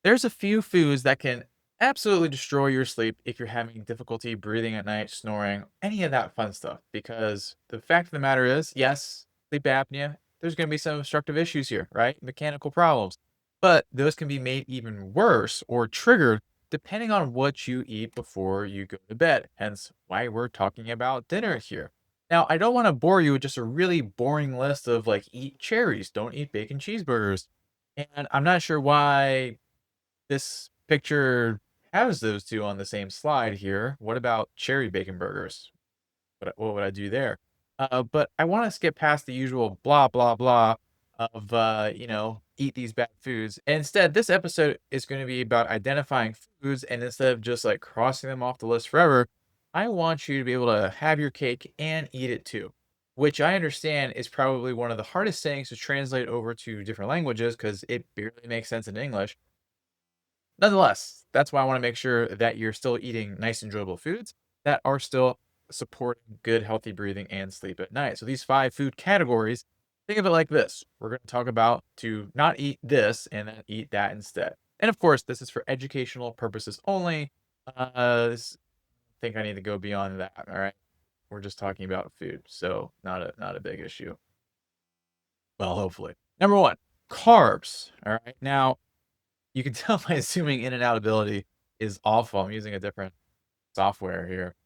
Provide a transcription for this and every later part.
There's a few foods that can absolutely destroy your sleep if you're having difficulty breathing at night, snoring, any of that fun stuff. Because the fact of the matter is, yes, sleep apnea, there's going to be some obstructive issues here, right? Mechanical problems. But those can be made even worse or triggered depending on what you eat before you go to bed. Hence why we're talking about dinner here. Now, I don't want to bore you with just a really boring list of like eat cherries, don't eat bacon cheeseburgers. And I'm not sure why this picture has those 2 on the same slide here. What about cherry bacon burgers? What would I do there? But I wanna skip past the usual blah, blah, blah of, eat these bad foods. And instead, this episode is gonna be about identifying foods, and instead of just, like, crossing them off the list forever, I want you to be able to have your cake and eat it too, which I understand is probably one of the hardest things to translate over to different languages because it barely makes sense in English. Nonetheless, that's why I wanna make sure that you're still eating nice, enjoyable foods that are still supporting good, healthy breathing and sleep at night. So these 5 food categories, think of it like this. We're gonna talk about to not eat this and then eat that instead. And of course, this is for educational purposes only. This think I need to go beyond that, alright? We're just talking about food, so not a big issue. Well, hopefully. Number 1, carbs, alright? Now you can tell my zooming in and out ability is awful. I'm using a different software here.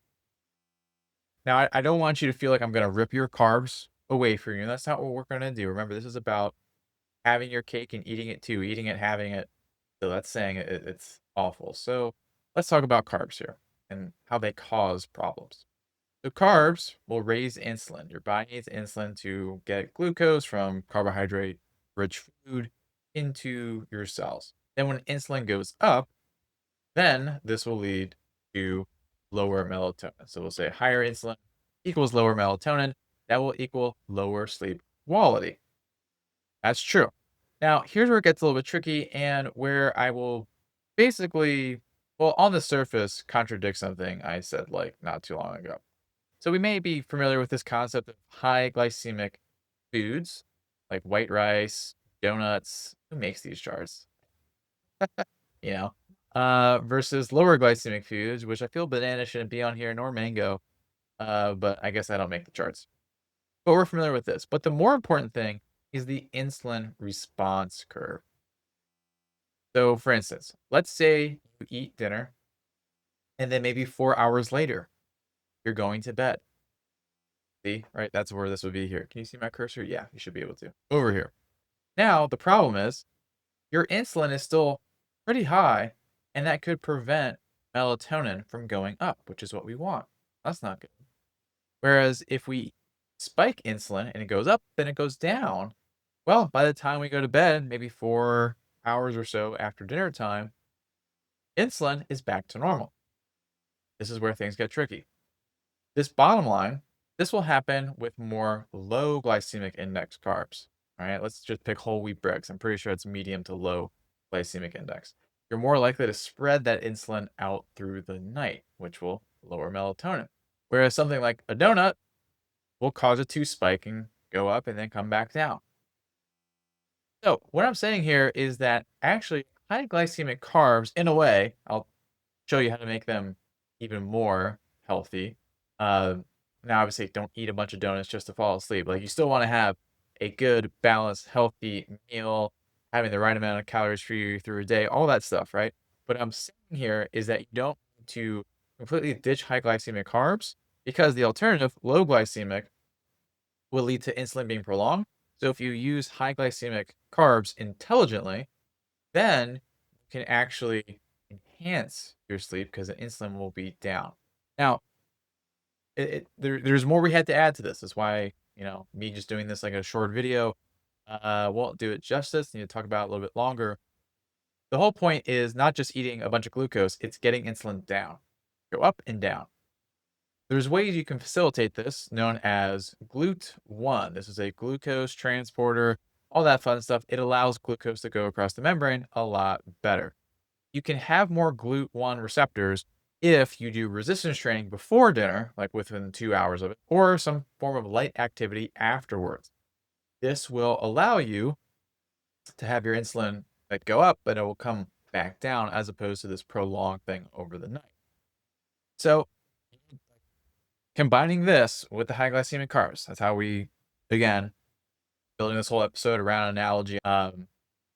Now, I don't want you to feel like I'm gonna rip your carbs away from you. That's not what we're gonna do. Remember, this is about having your cake and eating it too, eating it, having it. So that's saying it's awful. So let's talk about carbs here and how they cause problems. So carbs will raise insulin. Your body needs insulin to get glucose from carbohydrate-rich food into your cells. Then when insulin goes up, then this will lead to lower melatonin. So we'll say higher insulin equals lower melatonin. That will equal lower sleep quality. That's true. Now, here's where it gets a little bit tricky and where I will basically, well, on the surface, contradict something I said like not too long ago. So we may be familiar with this concept of high glycemic foods like white rice, donuts. Who makes these charts? You know, versus lower glycemic foods, which I feel banana shouldn't be on here, nor mango. But I guess I don't make the charts. But we're familiar with this. But the more important thing is the insulin response curve. So, for instance, let's say you eat dinner and then maybe 4 hours later, you're going to bed. See, right? That's where this would be here. Can you see my cursor? Yeah, you should be able to. Over here. Now, the problem is your insulin is still pretty high, and that could prevent melatonin from going up, which is what we want. That's not good. Whereas if we spike insulin and it goes up, then it goes down. Well, by the time we go to bed, maybe 4 hours or so after dinner time, insulin is back to normal. This is where things get tricky. This bottom line, this will happen with more low glycemic index carbs. All right, let's just pick whole wheat bread. I'm pretty sure it's medium to low glycemic index. You're more likely to spread that insulin out through the night, which will lower melatonin. Whereas something like a donut will cause it to spike and go up and then come back down. So, what I'm saying here is that actually high glycemic carbs, in a way, I'll show you how to make them even more healthy. Uh, Now, obviously, don't eat a bunch of donuts just to fall asleep. Like, you still want to have a good, balanced, healthy meal, having the right amount of calories for you through a day, all that stuff, right? What I'm saying here is that you don't need to completely ditch high glycemic carbs because the alternative, low glycemic, will lead to insulin being prolonged. So, if you use high glycemic carbs intelligently, then you can actually enhance your sleep because the insulin will be down. Now, there's more we had to add to this. That's why, me just doing this like a short video won't do it justice. Need to talk about it a little bit longer. The whole point is not just eating a bunch of glucose, it's getting insulin down, go up and down. There's ways you can facilitate this known as GLUT1. This is a glucose transporter, all that fun stuff. It allows glucose to go across the membrane a lot better. You can have more GLUT1 receptors if you do resistance training before dinner, like within 2 hours of it, or some form of light activity afterwards. This will allow you to have your insulin like go up, but it will come back down as opposed to this prolonged thing over the night. So, combining this with the high glycemic carbs, that's how we, again, building this whole episode around an analogy.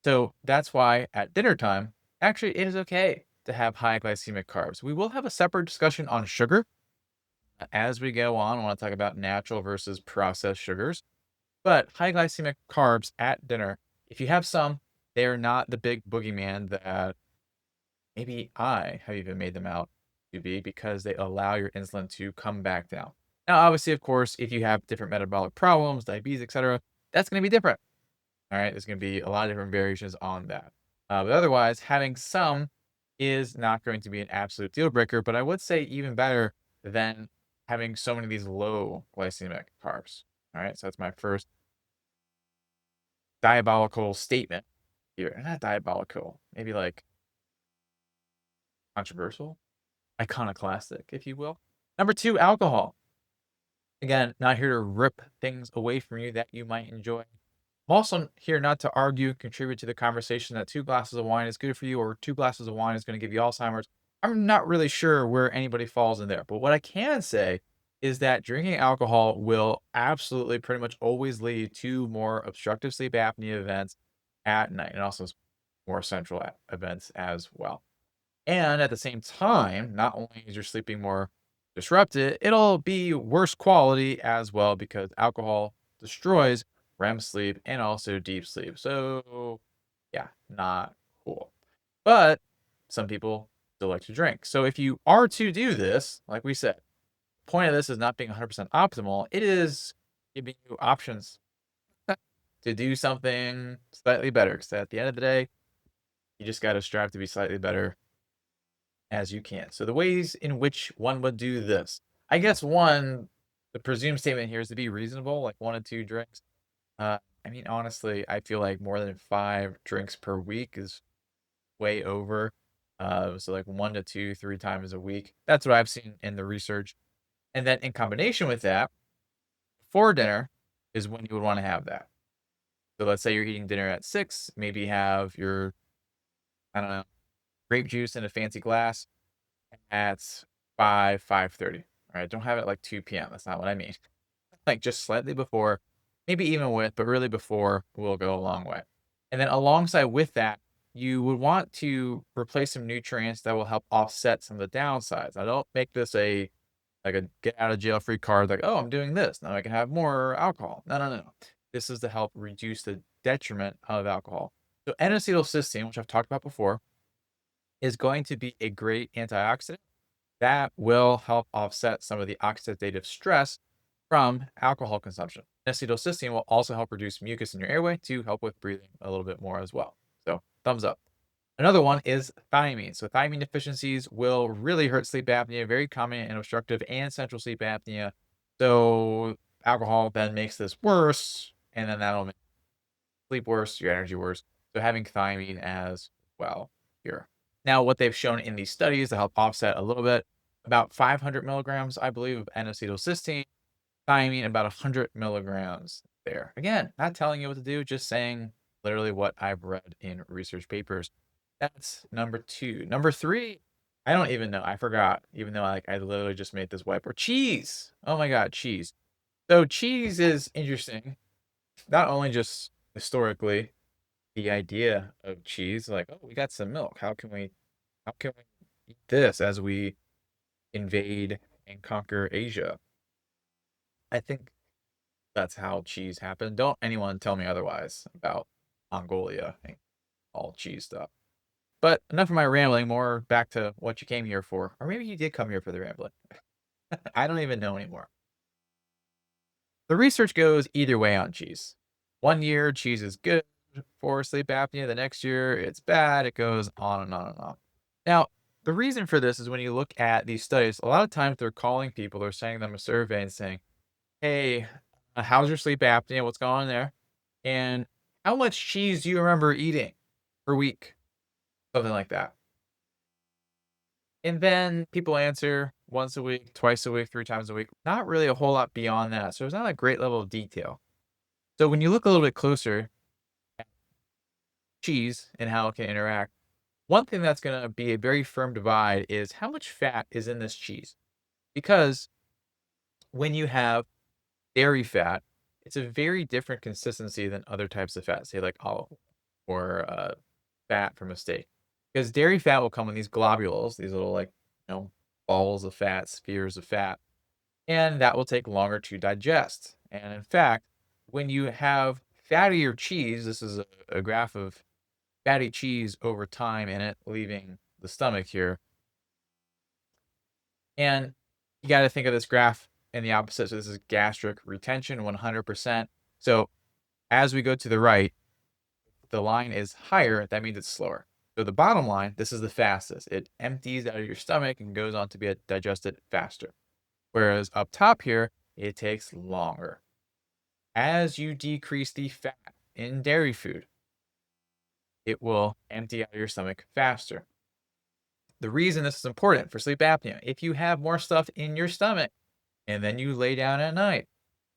So that's why at dinner time, actually, it is okay to have high glycemic carbs. We will have a separate discussion on sugar as we go on. I want to talk about natural versus processed sugars, but high glycemic carbs at dinner, if you have some, they're not the big boogeyman that maybe I have even made them out to be because they allow your insulin to come back down. Now, obviously, of course, if you have different metabolic problems, diabetes, etc., that's going to be different. All right, there's going to be a lot of different variations on that. But otherwise, having some is not going to be an absolute deal breaker. But I would say even better than having so many of these low glycemic carbs. All right, so that's my first diabolical statement here. Not diabolical, maybe like controversial, iconoclastic, if you will. Number two, alcohol. Again, not here to rip things away from you that you might enjoy. I'm also here not to argue, contribute to the conversation that 2 glasses of wine is good for you or 2 glasses of wine is going to give you Alzheimer's. I'm not really sure where anybody falls in there. But what I can say is that drinking alcohol will absolutely pretty much always lead to more obstructive sleep apnea events at night and also more central events as well. And at the same time, not only is your sleeping more disrupted, it'll be worse quality as well because alcohol destroys REM sleep and also deep sleep. So, yeah, not cool. But some people still like to drink. So, if you are to do this, like we said, the point of this is not being 100% optimal. It is giving you options to do something slightly better. Because at the end of the day, you just got to strive to be slightly better as you can. So the ways in which one would do this, I guess one, the presumed statement here is to be reasonable, like 1 to 2 drinks. I mean, honestly, I feel like more than 5 drinks per week is way over. So like 1 to 2, 3 times a week. That's what I've seen in the research. And then in combination with that, for dinner is when you would want to have that. So let's say you're eating dinner at 6, maybe have your, I don't know, grape juice in a fancy glass at 5:30. All right, don't have it like 2 p.m. That's not what I mean. Like just slightly before, maybe even with, but really before will go a long way. And then alongside with that, you would want to replace some nutrients that will help offset some of the downsides. Now, don't make this a like a get out of jail free card, like, oh, I'm doing this. Now I can have more alcohol. No, no, no, no. This is to help reduce the detriment of alcohol. So N-acetylcysteine, which I've talked about before, is going to be a great antioxidant that will help offset some of the oxidative stress from alcohol consumption. Acetylcysteine will also help reduce mucus in your airway to help with breathing a little bit more as well. So, thumbs up. Another one is thiamine. So, thiamine deficiencies will really hurt sleep apnea, very common in obstructive and central sleep apnea. So, alcohol then makes this worse, and then that'll make sleep worse, your energy worse. So, having thiamine as well here. Now, what they've shown in these studies to help offset a little bit, about 500 milligrams, I believe, of N-acetylcysteine, thiamine, about 100 milligrams there. Again, not telling you what to do, just saying literally what I've read in research papers. That's number 2. Number 3, I don't even know. I forgot, even though I literally just made this whiteboard. Cheese. Oh my God, cheese. So cheese is interesting, not only just historically, the idea of cheese, like, oh, we got some milk. How can we eat this as we invade and conquer Asia? I think that's how cheese happened. Don't anyone tell me otherwise about Mongolia and all cheese stuff. But enough of my rambling, more back to what you came here for. Or maybe you did come here for the rambling. I don't even know anymore. The research goes either way on cheese. One year, cheese is good for sleep apnea. The next year, it's bad. It goes on and on and on. Now, the reason for this is when you look at these studies, a lot of times they're calling people, they're sending them a survey and saying, hey, how's your sleep apnea? What's going on there? And how much cheese do you remember eating per week? Something like that. And then people answer once a week, twice a week, 3 times a week. Not really a whole lot beyond that. So there's not a great level of detail. So when you look a little bit closer at cheese and how it can interact One thing that's going to be a very firm divide is how much fat is in this cheese. Because when you have dairy fat, it's a very different consistency than other types of fat, say like olive or fat from a steak. Because dairy fat will come in these globules, these little like, balls of fat, spheres of fat, and that will take longer to digest. And in fact, when you have fattier cheese, this is a graph of fatty cheese over time in it leaving the stomach here. And you got to think of this graph in the opposite. So this is gastric retention, 100%. So as we go to the right, the line is higher. That means it's slower. So the bottom line, this is the fastest. It empties out of your stomach and goes on to be digested faster. Whereas up top here, it takes longer. As you decrease the fat in dairy food, it will empty out of your stomach faster. The reason this is important for sleep apnea, if you have more stuff in your stomach and then you lay down at night,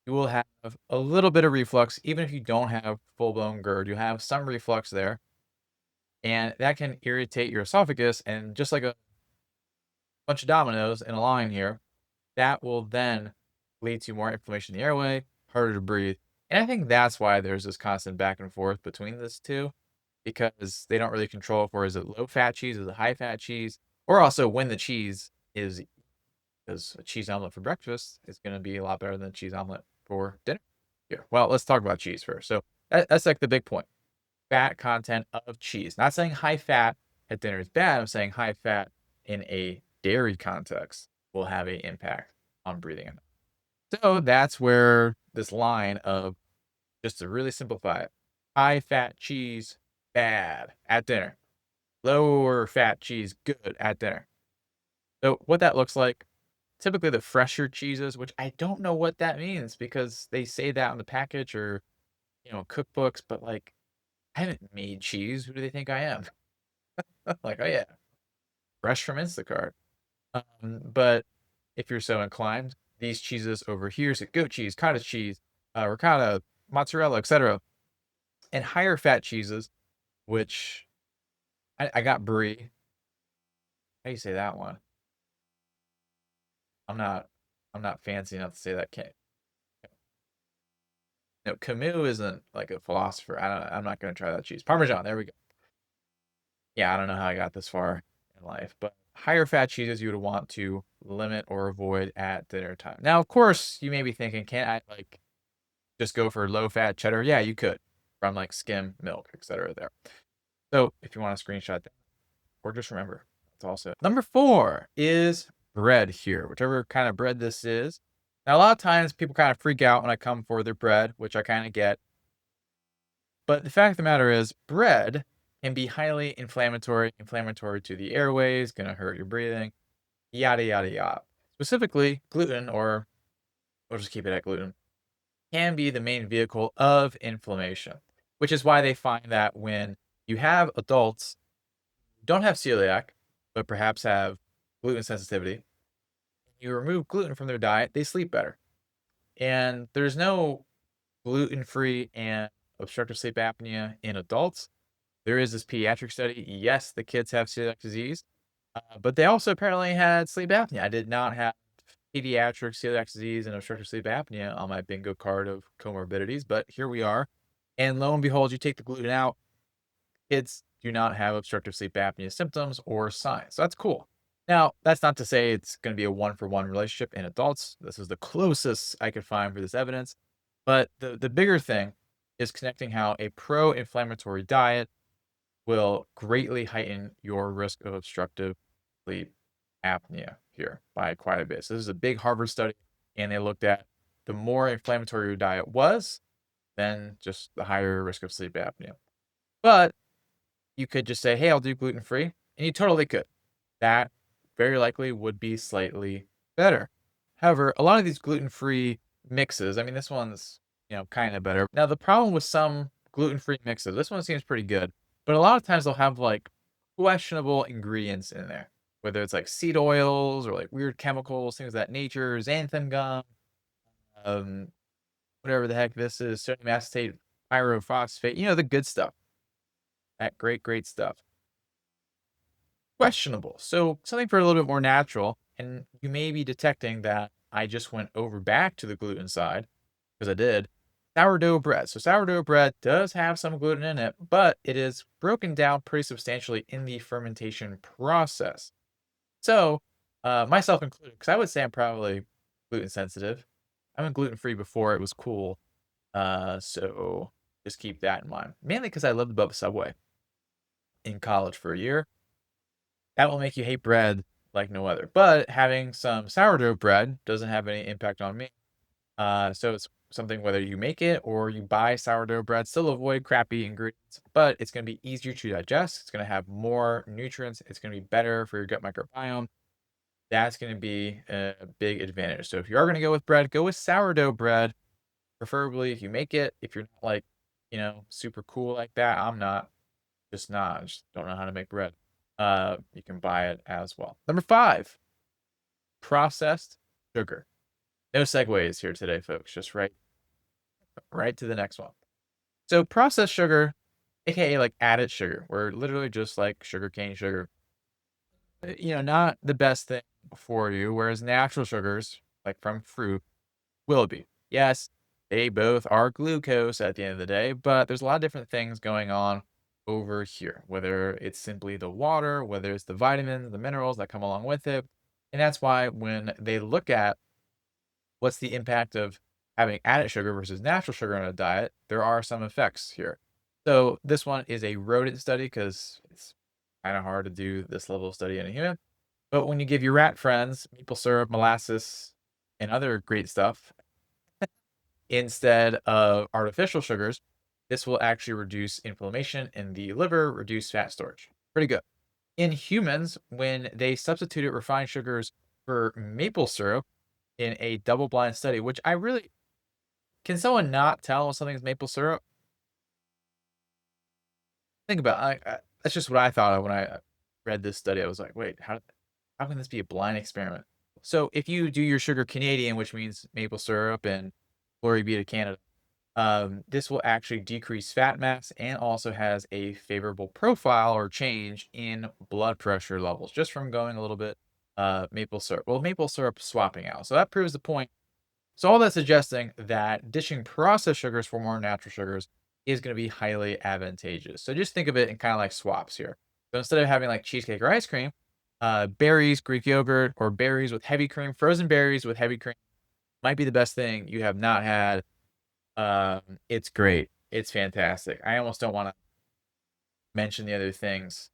you will have a little bit of reflux, even if you don't have full blown GERD. You have some reflux there, and that can irritate your esophagus. And just like a bunch of dominoes in a line here, that will then lead to more inflammation in the airway, harder to breathe. And I think that's why there's this constant back and forth between this two, because they don't really control for is it low fat cheese, is it high fat cheese, or also when the cheese is, because a cheese omelet for breakfast is going to be a lot better than a cheese omelet for dinner. Yeah. Well, let's talk about cheese first. So that's like the big point. Fat content of cheese. Not saying high fat at dinner is bad. I'm saying high fat in a dairy context will have an impact on breathing. So that's where this line of, just to really simplify it, high fat cheese, bad at dinner. Lower fat cheese, good at dinner. So what that looks like, typically the fresher cheeses, which I don't know what that means because they say that on the package or, cookbooks, but like I haven't made cheese. Who do they think I am? Like, oh yeah, fresh from Instacart. But if you're so inclined, these cheeses over here, so goat cheese, cottage cheese, ricotta, mozzarella, etc., and higher fat cheeses, which I got brie. How do you say that one? I'm not I'm not fancy enough to say that. Can't. No, Camus isn't like a philosopher. I don't. I'm not gonna try that cheese. Parmesan. There we go. Yeah, I don't know how I got this far in life, but higher fat cheeses you would want to limit or avoid at dinner time. Now, of course, you may be thinking, can't I like just go for low fat cheddar? Yeah, you could from like skim milk, etc. There. So if you want to screenshot that, or just remember, that's also number 4 is bread here, whichever kind of bread this is. Now, a lot of times people kind of freak out when I come for their bread, which I kind of get. But the fact of the matter is, bread can be highly inflammatory to the airways, gonna hurt your breathing, yada, yada, yada. Specifically, gluten, or we'll just keep it at gluten, can be the main vehicle of inflammation, which is why they find that when you have adults who don't have celiac, but perhaps have gluten sensitivity, you remove gluten from their diet, they sleep better. And there's no gluten-free and obstructive sleep apnea in adults. There is this pediatric study. Yes, the kids have celiac disease, but they also apparently had sleep apnea. I did not have pediatric celiac disease and obstructive sleep apnea on my bingo card of comorbidities, but here we are. And lo and behold, you take the gluten out, kids do not have obstructive sleep apnea symptoms or signs. So that's cool. Now, that's not to say it's going to be a one-for-one relationship in adults. This is the closest I could find for this evidence. But the bigger thing is connecting how a pro-inflammatory diet will greatly heighten your risk of obstructive sleep apnea here by quite a bit. So this is a big Harvard study, and they looked at the more inflammatory your diet was, then just the higher risk of sleep apnea. But you could just say, hey, I'll do gluten free, and you totally could. That very likely would be slightly better. However, a lot of these gluten free mixes, I mean, this one's, kind of better. Now, the problem with some gluten free mixes, this one seems pretty good, but a lot of times they'll have like questionable ingredients in there, whether it's like seed oils or like weird chemicals, things of that nature, xanthan gum, um, whatever the heck this is, sodium acetate, pyrophosphate, the good stuff, that great, great stuff. questionable. So something for a little bit more natural, and you may be detecting that I just went over back to the gluten side because I did. Sourdough bread. So sourdough bread does have some gluten in it, but it is broken down pretty substantially in the fermentation process. So, myself included, because I would say I'm probably gluten sensitive. I went gluten free before it was cool. So just keep that in mind. Mainly because I lived above Subway in college for a year. That will make you hate bread like no other. But having some sourdough bread doesn't have any impact on me. So it's something whether you make it or you buy sourdough bread, still avoid crappy ingredients, but it's going to be easier to digest. It's going to have more nutrients. It's going to be better for your gut microbiome. That's going to be a big advantage. So if you are going to go with bread, go with sourdough bread, preferably if you make it. If you're not like, super cool like that, I'm not, just not. I just don't know how to make bread. You can buy it as well. Number 5, processed sugar. No segues here today, folks. Just right to the next one. So processed sugar, aka like added sugar, we're literally just like sugarcane sugar. Not the best thing for you, whereas natural sugars, like from fruit, will be. Yes, they both are glucose at the end of the day, but there's a lot of different things going on over here, whether it's simply the water, whether it's the vitamins, the minerals that come along with it. And that's why when they look at what's the impact of having added sugar versus natural sugar in a diet, there are some effects here. So this one is a rodent study because it's kind of hard to do this level of study in a human. But when you give your rat friends maple syrup, molasses, and other great stuff instead of artificial sugars, this will actually reduce inflammation in the liver, reduce fat storage. Pretty good. In humans, when they substituted refined sugars for maple syrup in a double blind study, which I really can someone not tell when something's maple syrup? Think about that's just what I thought of when I read this study. I was like, wait, how can this be a blind experiment? So if you do your sugar Canadian, which means maple syrup and Glory be to Canada, this will actually decrease fat mass and also has a favorable profile or change in blood pressure levels just from going a little bit maple syrup. Well, maple syrup swapping out. So that proves the point. So all that's suggesting that ditching processed sugars for more natural sugars is going to be highly advantageous. So just think of it in kind of like swaps here. So instead of having like cheesecake or ice cream, berries, Greek yogurt, or berries with heavy cream, frozen berries with heavy cream might be the best thing you have not had. It's great. It's fantastic. I almost don't want to mention the other things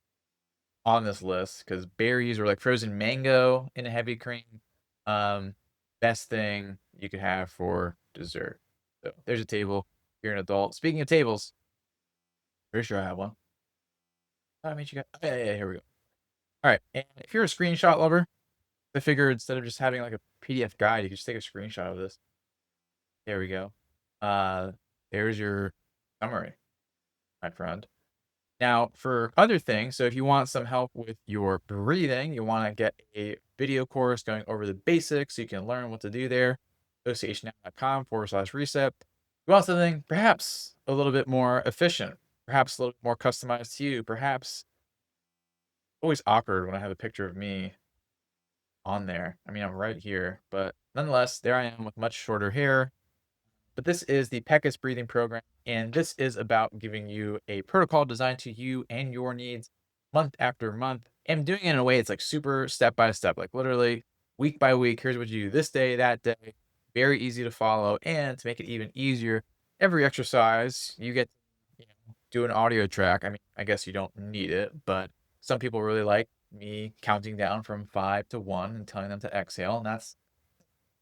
on this list because berries or like frozen mango in a heavy cream. Um, Best thing you could have for dessert. So there's a table. You're an adult. Speaking of tables, pretty sure I have one. Oh, I mean, you got. Oh, yeah, here we go. All right. And if you're a screenshot lover, I figure instead of just having like a PDF guide, you could just take a screenshot of this. There we go. Uh, there's your summary, my friend. Now, for other things, so if you want some help with your breathing, you want to get a video course going over the basics so you can learn what to do there, associationnow.com/reset. You want something perhaps a little bit more efficient, perhaps a little bit more customized to you, perhaps always awkward when I have a picture of me on there. I mean, I'm right here, but nonetheless, there I am with much shorter hair. But this is the Peckus breathing program, and this is about giving you a protocol designed to you and your needs month after month, and doing it in a way it's like super step by step, like literally week by week. Here's what you do this day, that day. Very easy to follow, and to make it even easier, every exercise you get, do an audio track. I mean, I guess you don't need it, but some people really like me counting down from 5 to 1 and telling them to exhale, and that's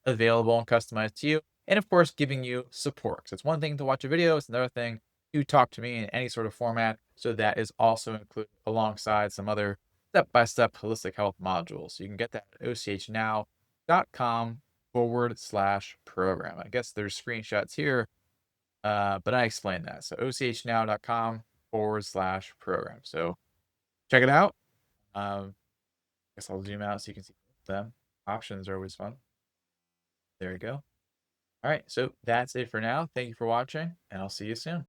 available and customized to you. And of course, giving you support. So it's one thing to watch a video, it's another thing to talk to me in any sort of format. So that is also included alongside some other step-by-step holistic health modules. So you can get that at ochnow.com/program. I guess there's screenshots here, but I explained that. So ochnow.com/program. So check it out. I guess I'll zoom out so you can see them. Options are always fun. There you go. All right, so that's it for now. Thank you for watching, and I'll see you soon.